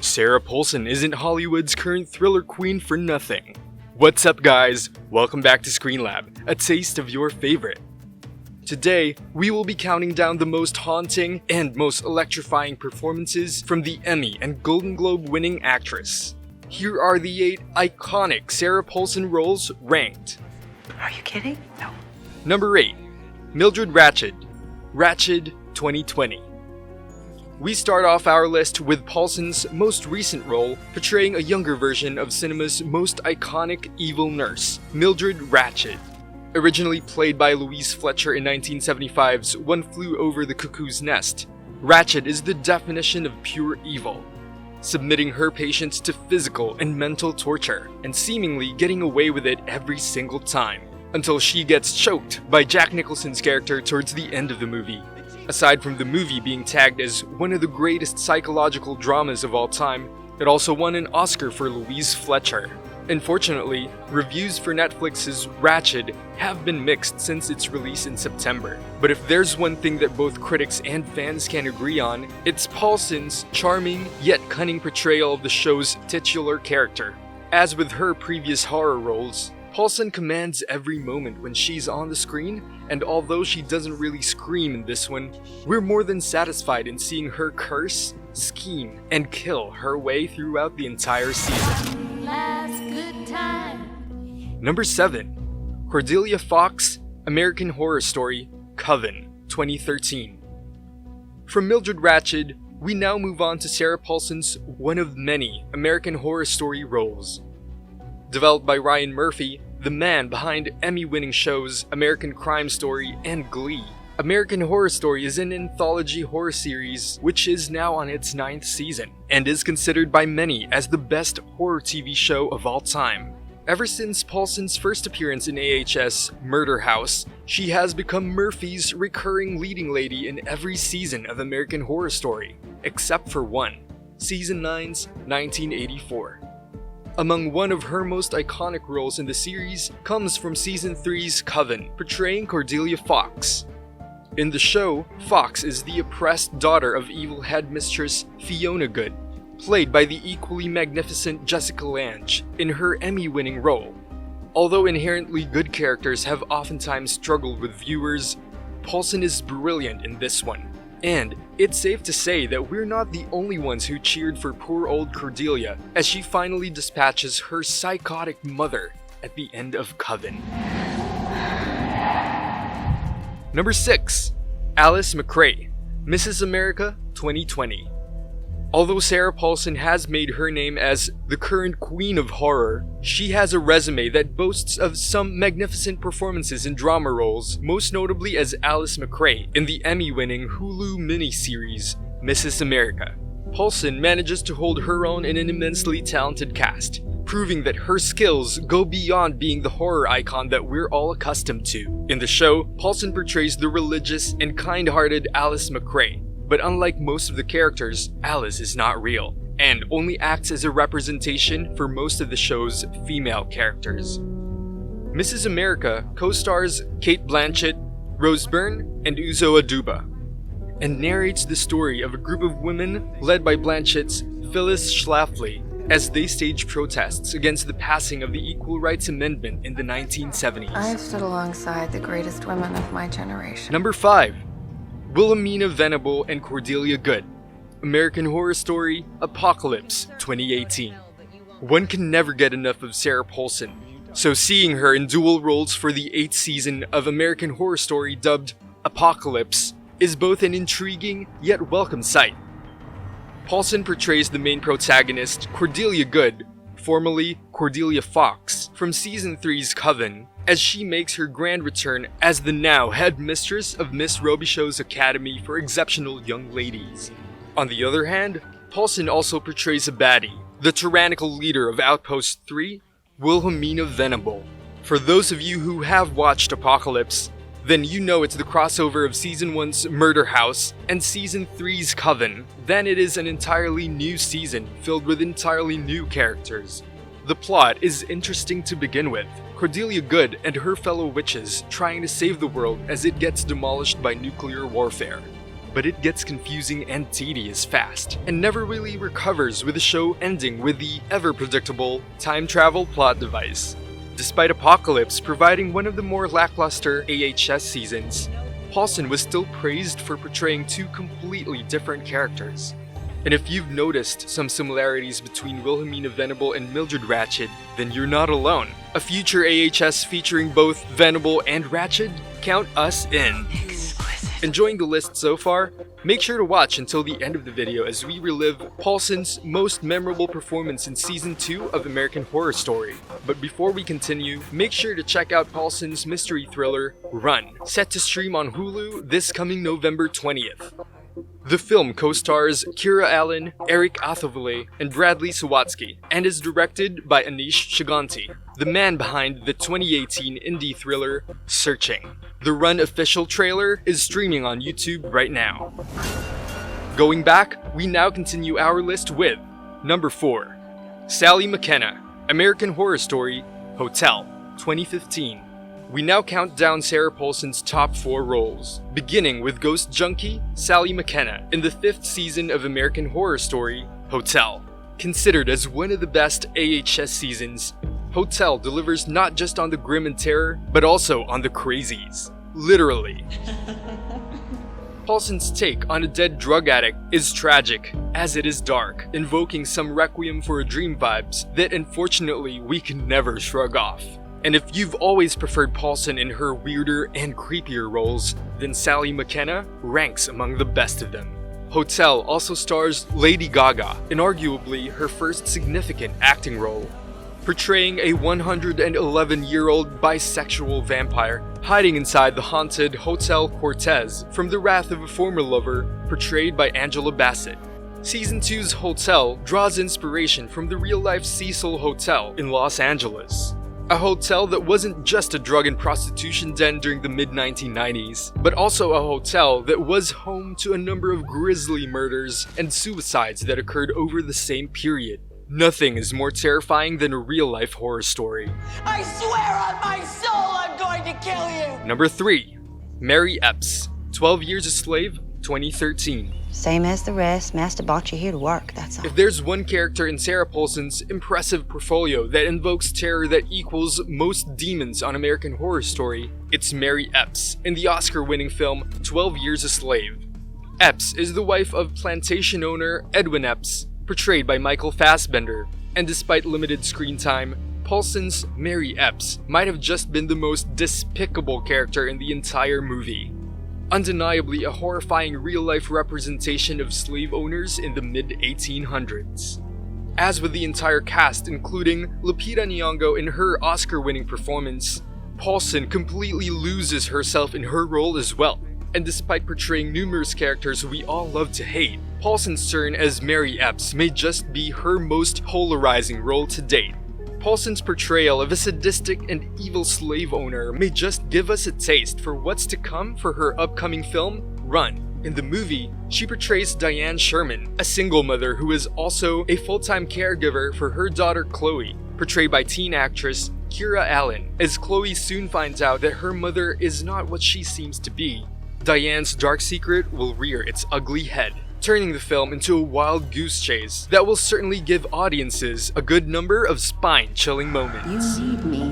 Sarah Paulson isn't Hollywood's current thriller queen for nothing. What's up guys, welcome back to Screen Lab, a taste of your favorite. Today, we will be counting down the most haunting and most electrifying performances from the Emmy and Golden Globe-winning actress. Here are the 8 iconic Sarah Paulson roles ranked. Are you kidding? No. Number 8. Mildred Ratched, Ratched 2020. We start off our list with Paulson's most recent role, portraying a younger version of cinema's most iconic evil nurse, Mildred Ratched. Originally played by Louise Fletcher in 1975's One Flew Over the Cuckoo's Nest, Ratched is the definition of pure evil, submitting her patients to physical and mental torture, and seemingly getting away with it every single time, until she gets choked by Jack Nicholson's character towards the end of the movie. Aside from the movie being tagged as one of the greatest psychological dramas of all time, it also won an Oscar for Louise Fletcher. Unfortunately, reviews for Netflix's Ratched have been mixed since its release in September. But if there's one thing that both critics and fans can agree on, it's Paulson's charming yet cunning portrayal of the show's titular character. As with her previous horror roles, Paulson commands every moment when she's on the screen, and although she doesn't really scream in this one, we're more than satisfied in seeing her curse, scheme, and kill her way throughout the entire season. Last good time. Number 7. Cordelia FOXX, American Horror Story, Coven, 2013. From Mildred Ratched, we now move on to Sarah Paulson's one of many American Horror Story roles. Developed by Ryan Murphy, the man behind Emmy-winning shows American Crime Story and Glee, American Horror Story is an anthology horror series which is now on its 9th season, and is considered by many as the best horror TV show of all time. Ever since Paulson's first appearance in AHS Murder House, she has become Murphy's recurring leading lady in every season of American Horror Story, except for one, Season 9's 1984. Among one of her most iconic roles in the series comes from Season 3's Coven, portraying Cordelia FOXX. In the show, FOXX is the oppressed daughter of evil headmistress Fiona Goode, played by the equally magnificent Jessica Lange in her Emmy-winning role. Although inherently good characters have oftentimes struggled with viewers, Paulson is brilliant in this one. And it's safe to say that we're not the only ones who cheered for poor old Cordelia as she finally dispatches her psychotic mother at the end of Coven. Number 6. Alice MACRAY, Mrs. America 2020. Although Sarah Paulson has made her name as the current queen of horror, she has a resume that boasts of some magnificent performances in drama roles, most notably as Alice MACRAY in the Emmy-winning Hulu miniseries Mrs. America. Paulson manages to hold her own in an immensely talented cast, proving that her skills go beyond being the horror icon that we're all accustomed to. In the show, Paulson portrays the religious and kind-hearted Alice MACRAY. But unlike most of the characters, Alice is not real, and only acts as a representation for most of the show's female characters. Mrs. America co-stars Cate Blanchett, Rose Byrne, and Uzo Aduba, and narrates the story of a group of women led by Blanchett's Phyllis Schlafly as they stage protests against the passing of the Equal Rights Amendment in the 1970s. I've stood alongside the greatest women of my generation. Number 5. Wilhelmina Venable and Cordelia Goode, American Horror Story, Apocalypse 2018. One can never get enough of Sarah Paulson, so seeing her in dual roles for the 8th season of American Horror Story dubbed Apocalypse is both an intriguing yet welcome sight. Paulson portrays the main protagonist, Cordelia Goode, formerly Cordelia FOXX, from Season 3's Coven, as she makes her grand return as the now headmistress of Miss Robichaux's Academy for Exceptional Young Ladies. On the other hand, Paulson also portrays a baddie, the tyrannical leader of Outpost 3, Wilhelmina Venable. For those of you who have watched Apocalypse, then you know it's the crossover of Season 1's Murder House and Season 3's Coven. Then it is an entirely new season filled with entirely new characters. The plot is interesting to begin with. Cordelia Goode and her fellow witches trying to save the world as it gets demolished by nuclear warfare. but it gets confusing and tedious fast, and never really recovers, with the show ending with the ever-predictable time travel plot device. Despite Apocalypse providing one of the more lackluster AHS seasons, Paulson was still praised for portraying two completely different characters. And if you've noticed some similarities between Wilhelmina Venable and Mildred Ratched, then you're not alone. A future AHS featuring both Venable and Ratched? Count us in. Enjoying the list so far? Make sure to watch until the end of the video as we relive Paulson's most memorable performance in Season 2 of American Horror Story. But before we continue, make sure to check out Paulson's mystery thriller, Run, set to stream on Hulu this coming November 20th. The film co-stars Kira Allen, Eric Athovale, and Bradley Sawatsky, and is directed by Anish Chaganty, the man behind the 2018 indie thriller, Searching. The Run official trailer is streaming on YouTube right now. Going back, we now continue our list with number 4, Sally McKenna, American Horror Story, Hotel, 2015. We now count down Sarah Paulson's top 4 roles, beginning with ghost junkie Sally McKenna in the 5th season of American Horror Story, Hotel. Considered as one of the best AHS seasons, Hotel delivers not just on the grim and terror, but also on the crazies. Literally. Paulson's take on a dead drug addict is tragic, as it is dark, invoking some Requiem for a Dream vibes that unfortunately we can never shrug off. And if you've always preferred Paulson in her weirder and creepier roles, then Sally McKenna ranks among the best of them. Hotel also stars Lady Gaga in arguably her first significant acting role, portraying a 111-year-old bisexual vampire hiding inside the haunted Hotel Cortez from the wrath of a former lover, portrayed by Angela Bassett. Season 2's Hotel draws inspiration from the real-life Cecil Hotel in Los Angeles. A hotel that wasn't just a drug and prostitution den during the mid-1990s, but also a hotel that was home to a number of grisly murders and suicides that occurred over the same period. Nothing is more terrifying than a real-life horror story. I swear on my soul I'm going to kill you! Number 3. Mary Epps, 12 Years a Slave, 2013. Same as the rest, Master brought you here to work, that's all. If there's one character in Sarah Paulson's impressive portfolio that invokes terror that equals most demons on American Horror Story, it's Mary Epps in the Oscar-winning film 12 Years a Slave. Epps is the wife of plantation owner Edwin Epps, portrayed by Michael Fassbender, and despite limited screen time, Paulson's Mary Epps might have just been the most despicable character in the entire movie. Undeniably a horrifying real-life representation of slave owners in the mid-1800s. As with the entire cast, including Lupita Nyong'o in her Oscar-winning performance, Paulson completely loses herself in her role as well. And despite portraying numerous characters we all love to hate, Paulson's turn as Mary Epps may just be her most polarizing role to date. Paulson's portrayal of a sadistic and evil slave owner may just give us a taste for what's to come for her upcoming film, Run. In the movie, she portrays Diane Sherman, a single mother who is also a full-time caregiver for her daughter Chloe, portrayed by teen actress Kira Allen. As Chloe soon finds out that her mother is not what she seems to be, Diane's dark secret will rear its ugly head, turning the film into a wild goose chase that will certainly give audiences a good number of spine-chilling moments. You need me.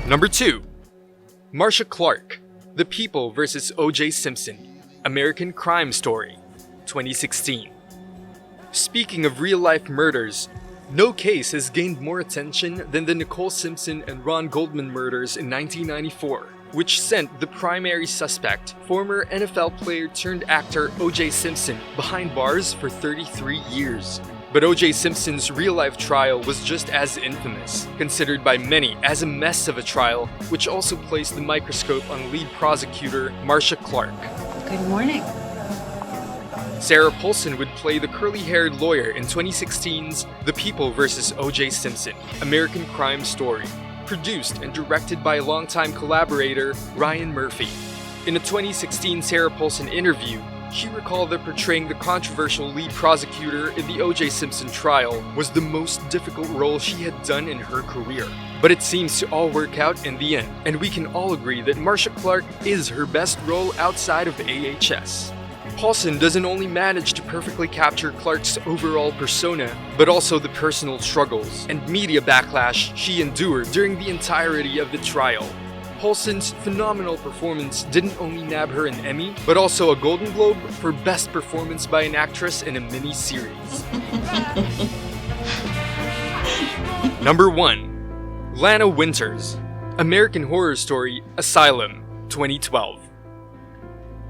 Number 2. Marcia Clark, The People vs. O.J. Simpson, American Crime Story, 2016. Speaking of real-life murders, no case has gained more attention than the Nicole Simpson and Ron Goldman murders in 1994. Which sent the primary suspect, former NFL player turned actor O.J. Simpson, behind bars for 33 years. But O.J. Simpson's real-life trial was just as infamous, considered by many as a mess of a trial, which also placed the microscope on lead prosecutor Marcia Clark. Good morning. Sarah Paulson would play the curly-haired lawyer in 2016's The People vs. O.J. Simpson, American Crime Story, produced and directed by longtime collaborator Ryan Murphy. In a 2016 Sarah Paulson interview, she recalled that portraying the controversial lead prosecutor in the O.J. Simpson trial was the most difficult role she had done in her career. But it seems to all work out in the end, and we can all agree that Marcia Clark is her best role outside of AHS. Paulson doesn't only manage to perfectly capture Clark's overall persona, but also the personal struggles and media backlash she endured during the entirety of the trial. Paulson's phenomenal performance didn't only nab her an Emmy, but also a Golden Globe for Best Performance by an Actress in a Mini-Series. Number 1. Lana Winters, American Horror Story, Asylum, 2012.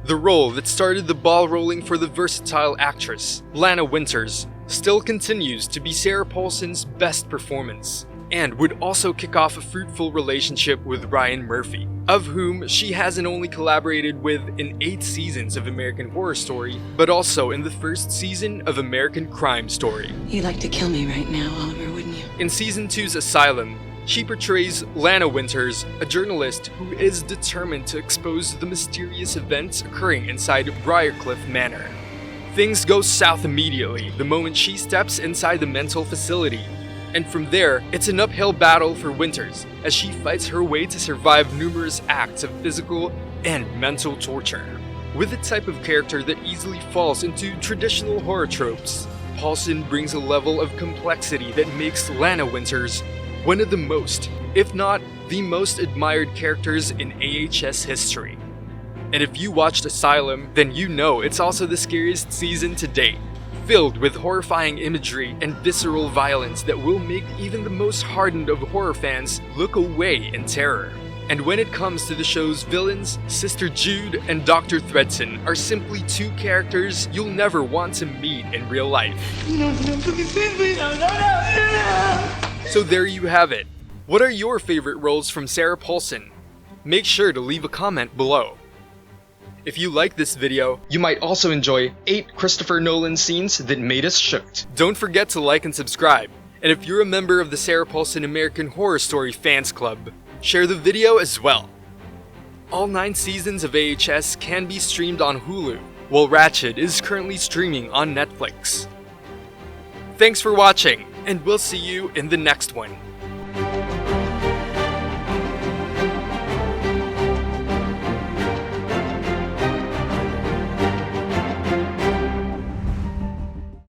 The role that started the ball rolling for the versatile actress, Lana Winters, still continues to be Sarah Paulson's best performance, and would also kick off a fruitful relationship with Ryan Murphy, of whom she hasn't only collaborated with in 8 seasons of American Horror Story, but also in the first season of American Crime Story. You'd like to kill me right now, Oliver, wouldn't you? In Season 2's Asylum, she portrays Lana Winters, a journalist who is determined to expose the mysterious events occurring inside Briarcliff Manor. Things go south immediately the moment she steps inside the mental facility, and from there, it's an uphill battle for Winters as she fights her way to survive numerous acts of physical and mental torture. With the type of character that easily falls into traditional horror tropes, Paulson brings a level of complexity that makes Lana Winters one of the most, if not the most admired characters in AHS history. And if you watched Asylum, then you know it's also the scariest season to date, filled with horrifying imagery and visceral violence that will make even the most hardened of horror fans look away in terror. And when it comes to the show's villains, Sister Jude and Dr. Thredson are simply 2 characters you'll never want to meet in real life. So there you have it. What are your favorite roles from Sarah Paulson? Make sure to leave a comment below. If you like this video, you might also enjoy 8 Christopher Nolan scenes that made us shooked. Don't forget to like and subscribe. And if you're a member of the Sarah Paulson American Horror Story Fans Club, share the video as well. All 9 seasons of AHS can be streamed on Hulu, while Ratched is currently streaming on Netflix. Thanks for watching, and we'll see you in the next one.